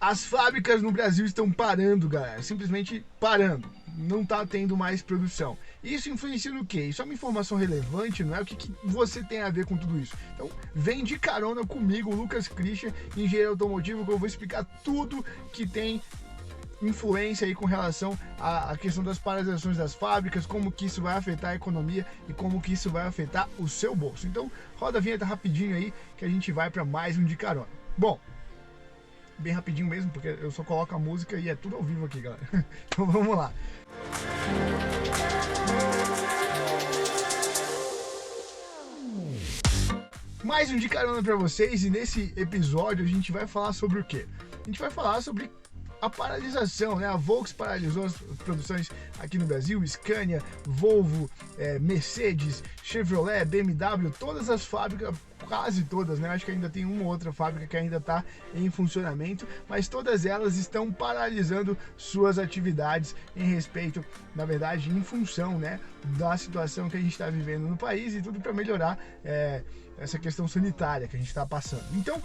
As fábricas no Brasil estão parando, galera, simplesmente parando. Não está tendo mais produção. Isso influencia no quê? Isso é uma informação relevante, não é? O que você tem a ver com tudo isso? Então, vem de carona comigo, Lucas Christian, engenheiro automotivo, que eu vou explicar tudo que tem influência aí com relação à questão das paralisações das fábricas, como que isso vai afetar a economia e como que isso vai afetar o seu bolso. Então, roda a vinheta rapidinho aí, que a gente vai para mais um de carona. Bom, bem rapidinho mesmo, porque eu só coloco a música e é tudo ao vivo aqui, galera. Então vamos lá. Mais um de carona para vocês, e nesse episódio a gente vai falar sobre o quê? A gente vai falar sobre a paralisação, né? A Volks paralisou as produções aqui no Brasil, Scania, Volvo, Mercedes, Chevrolet, BMW, todas as fábricas, quase todas, né? Acho que ainda tem uma ou outra fábrica que ainda está em funcionamento, mas todas elas estão paralisando suas atividades em respeito, na verdade, em função, né, da situação que a gente está vivendo no país e tudo para melhorar essa questão sanitária que a gente está passando. Então,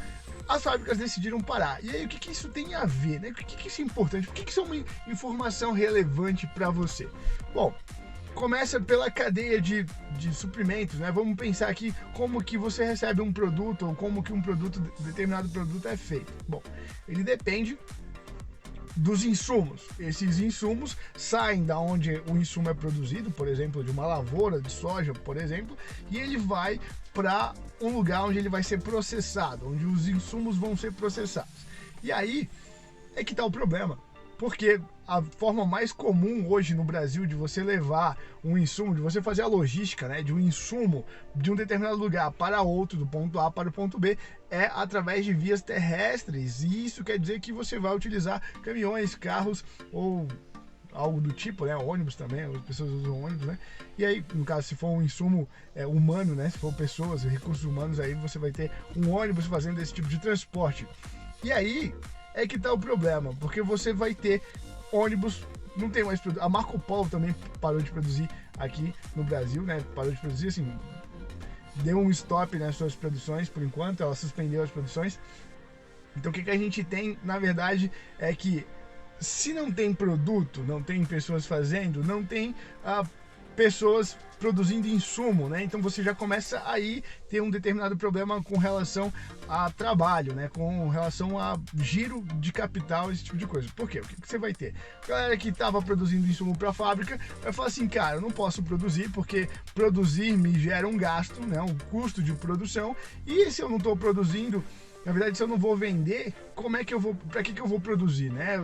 as fábricas decidiram parar. E aí, o que isso tem a ver, né? Por que isso é importante? Por que isso é uma informação relevante para você? Bom, começa pela cadeia de suprimentos, né? Vamos pensar aqui como que você recebe um produto ou como que determinado produto é feito. Bom, ele depende dos insumos. Esses insumos saem da onde o insumo é produzido, por exemplo, de uma lavoura de soja, por exemplo, e ele vai para um lugar onde ele vai ser processado, onde os insumos vão ser processados. E aí é que está o problema, porque a forma mais comum hoje no Brasil de você levar um insumo, de você fazer a logística, né, de um insumo de um determinado lugar para outro, do ponto A para o ponto B, é através de vias terrestres. E isso quer dizer que você vai utilizar caminhões, carros ou algo do tipo, né, ônibus também, as pessoas usam ônibus, né, e aí, no caso, se for um insumo humano, né, se for pessoas, recursos humanos, aí você vai ter um ônibus fazendo esse tipo de transporte. E aí é que tá o problema, porque você vai ter ônibus, não tem mais produto. A Marco Polo também parou de produzir aqui no Brasil, né? Parou de produzir, assim, deu um stop nas suas produções por enquanto, ela suspendeu as produções. Então o que a gente tem, na verdade, é que se não tem produto, não tem pessoas fazendo, não tem pessoas produzindo insumo, né? Então você já começa aí ter um determinado problema com relação a trabalho, né? Com relação a giro de capital, esse tipo de coisa. Por quê? O que você vai ter? A galera que estava produzindo insumo para a fábrica vai falar assim, cara, eu não posso produzir porque produzir me gera um gasto, né? Um custo de produção, e se eu não estou produzindo, na verdade, se eu não vou vender, como é que eu vou, para que eu vou produzir, né?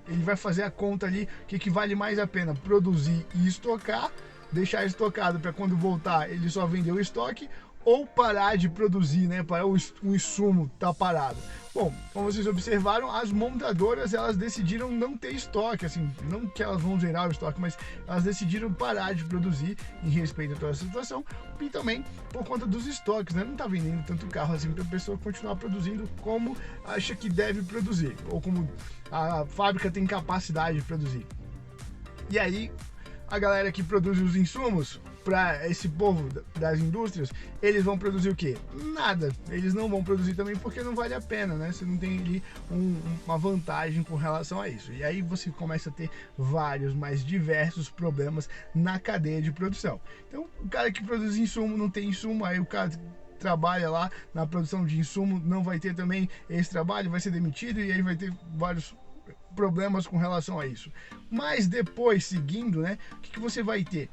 Ele vai fazer a conta ali, o que vale mais a pena, produzir e estocar, deixar estocado para quando voltar ele só vender o estoque, ou parar de produzir, né? Para o insumo tá parado. Bom, como vocês observaram, as montadoras, elas decidiram não ter estoque, assim, não que elas vão zerar o estoque, mas elas decidiram parar de produzir em respeito a toda essa situação, e também por conta dos estoques, né? Não tá vendendo tanto carro assim para a pessoa continuar produzindo como acha que deve produzir, ou como a fábrica tem capacidade de produzir. E aí, a galera que produz os insumos para esse povo das indústrias, eles vão produzir o quê? Nada. Eles não vão produzir também porque não vale a pena, né? Você não tem ali uma vantagem com relação a isso. E aí você começa a ter vários, mais diversos problemas na cadeia de produção. Então, o cara que produz insumo não tem insumo, aí o cara trabalha lá na produção de insumo não vai ter também esse trabalho, vai ser demitido, e aí vai ter vários problemas com relação a isso. Mas depois, seguindo, né, o que você vai ter?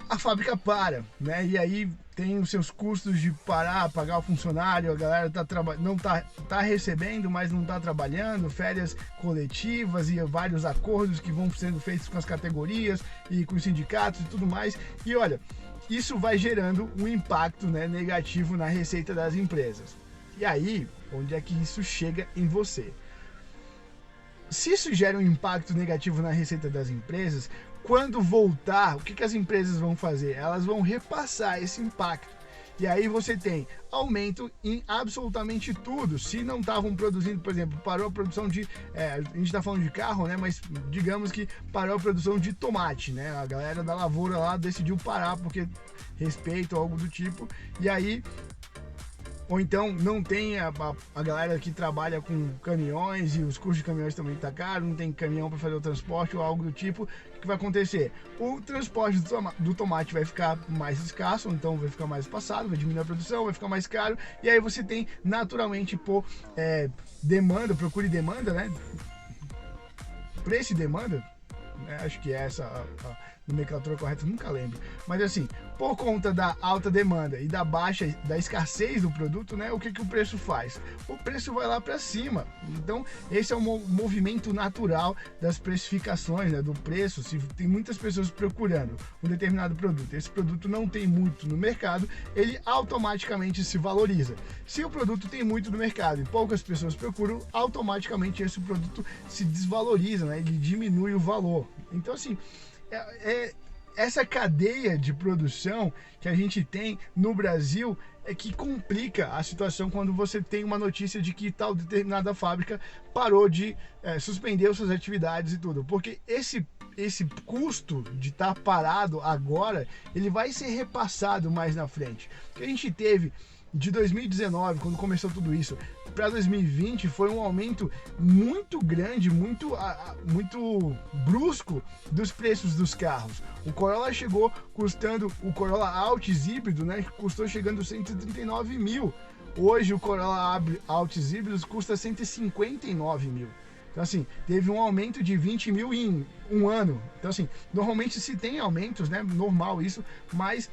A fábrica para, né? E aí tem os seus custos de parar, pagar o funcionário, a galera não tá recebendo, mas não tá trabalhando, férias coletivas e vários acordos que vão sendo feitos com as categorias e com os sindicatos e tudo mais. E olha, isso vai gerando um impacto, né, negativo na receita das empresas. E aí, onde é que isso chega em você? Se isso gera um impacto negativo na receita das empresas, quando voltar, o que as empresas vão fazer? Elas vão repassar esse impacto. E aí você tem aumento em absolutamente tudo. Se não estavam produzindo, por exemplo, parou a produção de... a gente está falando de carro, né? Mas digamos que parou a produção de tomate, né? A galera da lavoura lá decidiu parar porque respeito ou algo do tipo. E aí ou então não tem a galera que trabalha com caminhões e os custos de caminhões também tá caro, não tem caminhão para fazer o transporte ou algo do tipo. O que vai acontecer? O transporte do tomate vai ficar mais escasso, então vai ficar mais espaçado, vai diminuir a produção, vai ficar mais caro, e aí você tem naturalmente por demanda, procura e demanda, né? Preço e demanda, né? Acho que é essa a nomenclatura correta, nunca lembro. Mas assim, por conta da alta demanda e da escassez do produto, né? O que o preço faz? O preço vai lá para cima. Então, esse é um movimento natural das precificações, né? Do preço. Se tem muitas pessoas procurando um determinado produto, esse produto não tem muito no mercado, ele automaticamente se valoriza. Se o produto tem muito no mercado e poucas pessoas procuram, automaticamente esse produto se desvaloriza, né? Ele diminui o valor. Então, assim, essa cadeia de produção que a gente tem no Brasil é que complica a situação quando você tem uma notícia de que tal determinada fábrica parou de suspender suas atividades e tudo, porque esse custo de estar parado agora, ele vai ser repassado mais na frente. O que a gente teve de 2019, quando começou tudo isso, para 2020 foi um aumento muito grande, muito brusco dos preços dos carros. O Corolla chegou custando, o Corolla Altis híbrido, né, custou chegando 139 mil. Hoje o Corolla Altis híbridos custa 159 mil. Então, assim, teve um aumento de 20 mil em um ano. Então, assim, normalmente se tem aumentos, né, normal isso, mas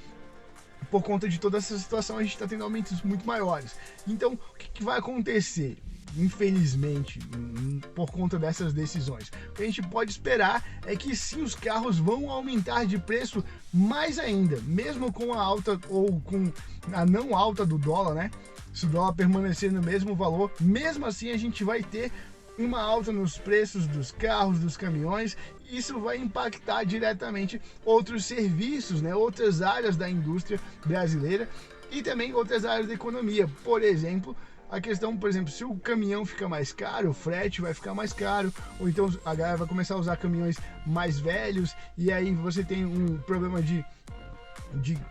por conta de toda essa situação a gente está tendo aumentos muito maiores. Então, o que vai acontecer? Infelizmente, por conta dessas decisões, o que a gente pode esperar é que sim, os carros vão aumentar de preço mais ainda, mesmo com a alta ou com a não alta do dólar, né? Se o dólar permanecer no mesmo valor, mesmo assim a gente vai ter uma alta nos preços dos carros, dos caminhões. Isso vai impactar diretamente outros serviços, né? Outras áreas da indústria brasileira e também outras áreas da economia. Por exemplo, a questão, por exemplo, se o caminhão fica mais caro, o frete vai ficar mais caro, ou então a galera vai começar a usar caminhões mais velhos, e aí você tem um problema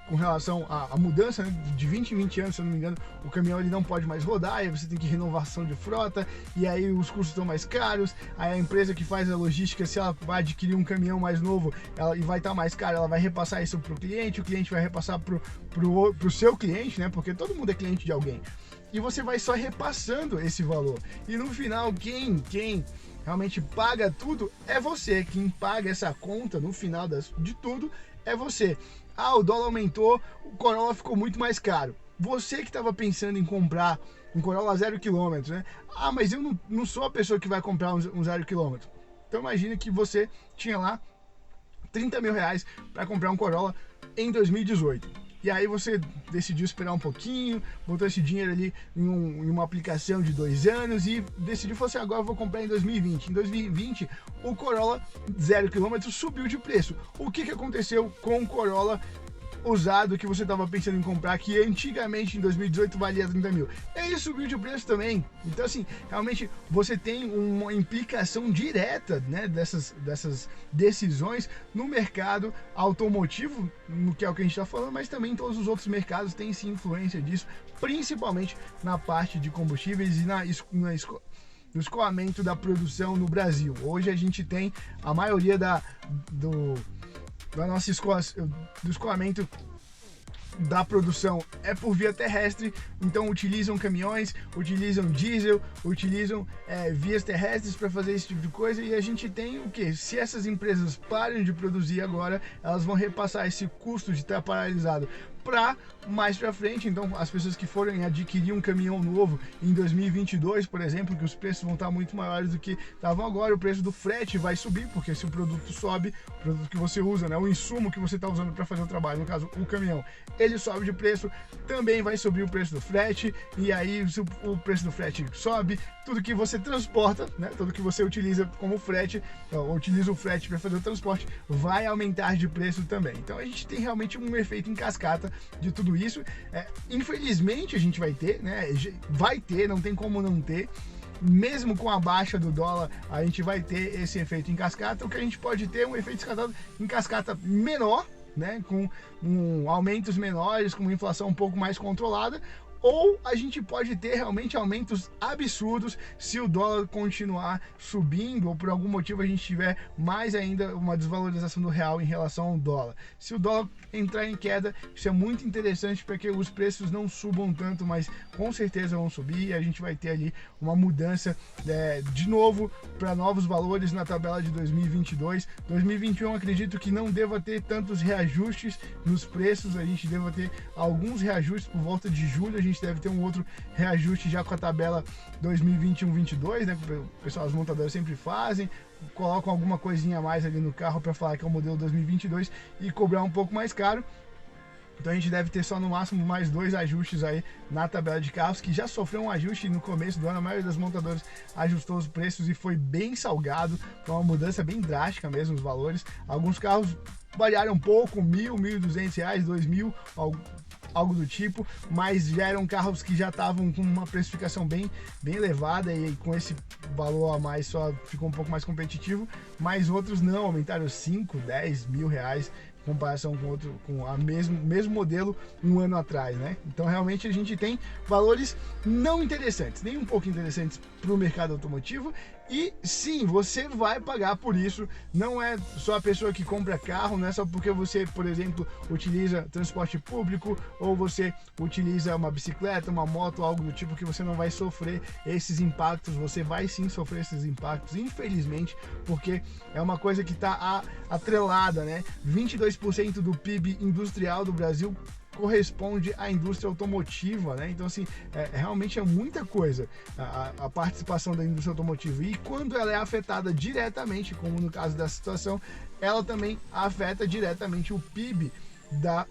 com relação à mudança, né? De 20 em 20 anos, se eu não me engano, o caminhão ele não pode mais rodar, aí você tem que renovação de frota, e aí os custos estão mais caros, aí a empresa que faz a logística, se ela vai adquirir um caminhão mais novo e vai estar mais caro, ela vai repassar isso para o cliente vai repassar pro seu cliente, né? Porque todo mundo é cliente de alguém. E você vai só repassando esse valor. E no final, quem realmente paga tudo é você. Quem paga essa conta no final de tudo é você. Ah, o dólar aumentou, o Corolla ficou muito mais caro. Você que estava pensando em comprar um Corolla 0 km, né? Ah, mas eu não sou a pessoa que vai comprar um 0 km. Então imagina que você tinha lá 30 mil reais para comprar um Corolla em 2018. E aí você decidiu esperar um pouquinho, botou esse dinheiro ali em uma aplicação de 2 anos e decidiu, falou assim, agora eu vou comprar em 2020. Em 2020, o Corolla 0 km subiu de preço. O que aconteceu com o Corolla usado que você estava pensando em comprar, que antigamente em 2018 valia 30 mil? Ele subiu de preço também. Então, assim, realmente você tem uma implicação direta, né, dessas decisões no mercado automotivo, no que é o que a gente está falando, mas também em todos os outros mercados tem sim influência disso, principalmente na parte de combustíveis e no escoamento da produção no Brasil. Hoje a gente tem a maioria do escoamento da produção é por via terrestre, então utilizam caminhões, utilizam diesel, utilizam vias terrestres para fazer esse tipo de coisa, e a gente tem o que? Se essas empresas parem de produzir agora, elas vão repassar esse custo de estar paralisado para mais para frente. Então as pessoas que forem adquirir um caminhão novo em 2022, por exemplo, que os preços vão estar muito maiores do que estavam agora, o preço do frete vai subir, porque se o produto sobe, o produto que você usa, né, o insumo que você está usando para fazer o trabalho, no caso o caminhão, ele sobe de preço, também vai subir o preço do frete, e aí se o preço do frete sobe, tudo que você transporta, né, tudo que você utiliza como frete, utiliza o frete para fazer o transporte, vai aumentar de preço também. Então a gente tem realmente um efeito em cascata de tudo isso. Infelizmente a gente vai ter, né? Não tem como não ter. Mesmo com a baixa do dólar, a gente vai ter esse efeito em cascata. O que a gente pode ter é um efeito em cascata menor, né? Com aumentos menores, com uma inflação um pouco mais controlada. ou a gente pode ter realmente aumentos absurdos se o dólar continuar subindo ou por algum motivo a gente tiver mais ainda uma desvalorização do real em relação ao dólar. Se o dólar entrar em queda, isso é muito interessante para que os preços não subam tanto, mas com certeza vão subir e a gente vai ter ali uma mudança de novo para novos valores na tabela de 2022. 2021 acredito que não deva ter tantos reajustes nos preços, a gente deva ter alguns reajustes por volta de julho, a gente deve ter um outro reajuste já com a tabela 2021-22, né, que o pessoal, as montadoras sempre fazem, colocam alguma coisinha a mais ali no carro para falar que é o modelo 2022 e cobrar um pouco mais caro. Então a gente deve ter só no máximo mais 2 ajustes aí na tabela de carros, que já sofreu um ajuste no começo do ano. A maioria das montadoras ajustou os preços e foi bem salgado, foi uma mudança bem drástica mesmo os valores. Alguns carros variaram um pouco, R$1.000, R$1.200, R$2.000, algo do tipo, mas já eram carros que já estavam com uma precificação bem elevada e com esse valor a mais só ficou um pouco mais competitivo, mas outros não, aumentaram 5, 10 mil reais em comparação com a mesmo modelo um ano atrás, né? Então realmente a gente tem valores não interessantes, nem um pouco interessantes para o mercado automotivo. E sim, você vai pagar por isso. Não é só a pessoa que compra carro, não é só porque você, por exemplo, utiliza transporte público ou você utiliza uma bicicleta, uma moto, algo do tipo, que você não vai sofrer esses impactos. Você vai sim sofrer esses impactos, infelizmente, porque é uma coisa que está atrelada, né? 22% do PIB industrial do Brasil corresponde à indústria automotiva, né? Então assim, realmente é muita coisa a participação da indústria automotiva, e quando ela é afetada diretamente, como no caso dessa situação, ela também afeta diretamente o PIB da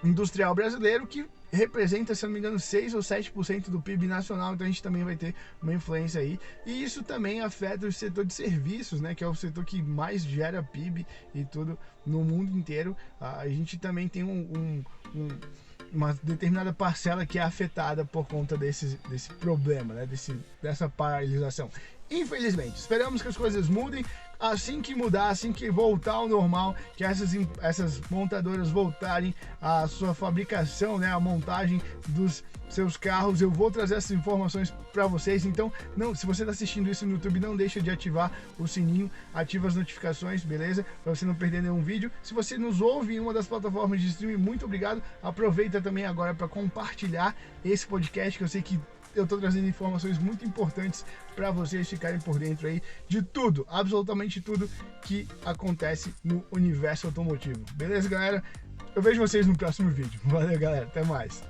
industrial brasileiro, que representa, se não me engano, 6 ou 7% do PIB nacional. Então a gente também vai ter uma influência aí, e isso também afeta o setor de serviços, né, que é o setor que mais gera PIB e tudo no mundo inteiro. A gente também tem uma determinada parcela que é afetada por conta desse problema, né, dessa paralisação. Infelizmente, esperamos que as coisas mudem. Assim que mudar, assim que voltar ao normal, que essas montadoras voltarem à sua fabricação, né, a montagem dos seus carros, eu vou trazer essas informações para vocês. Então, se você está assistindo isso no YouTube, não deixa de ativar o sininho, ativa as notificações, beleza? Para você não perder nenhum vídeo. Se você nos ouve em uma das plataformas de streaming, muito obrigado. Aproveita também agora para compartilhar esse podcast, que eu sei que eu estou trazendo informações muito importantes para vocês ficarem por dentro aí de tudo, absolutamente tudo que acontece no universo automotivo. Beleza, galera? Eu vejo vocês no próximo vídeo. Valeu, galera. Até mais.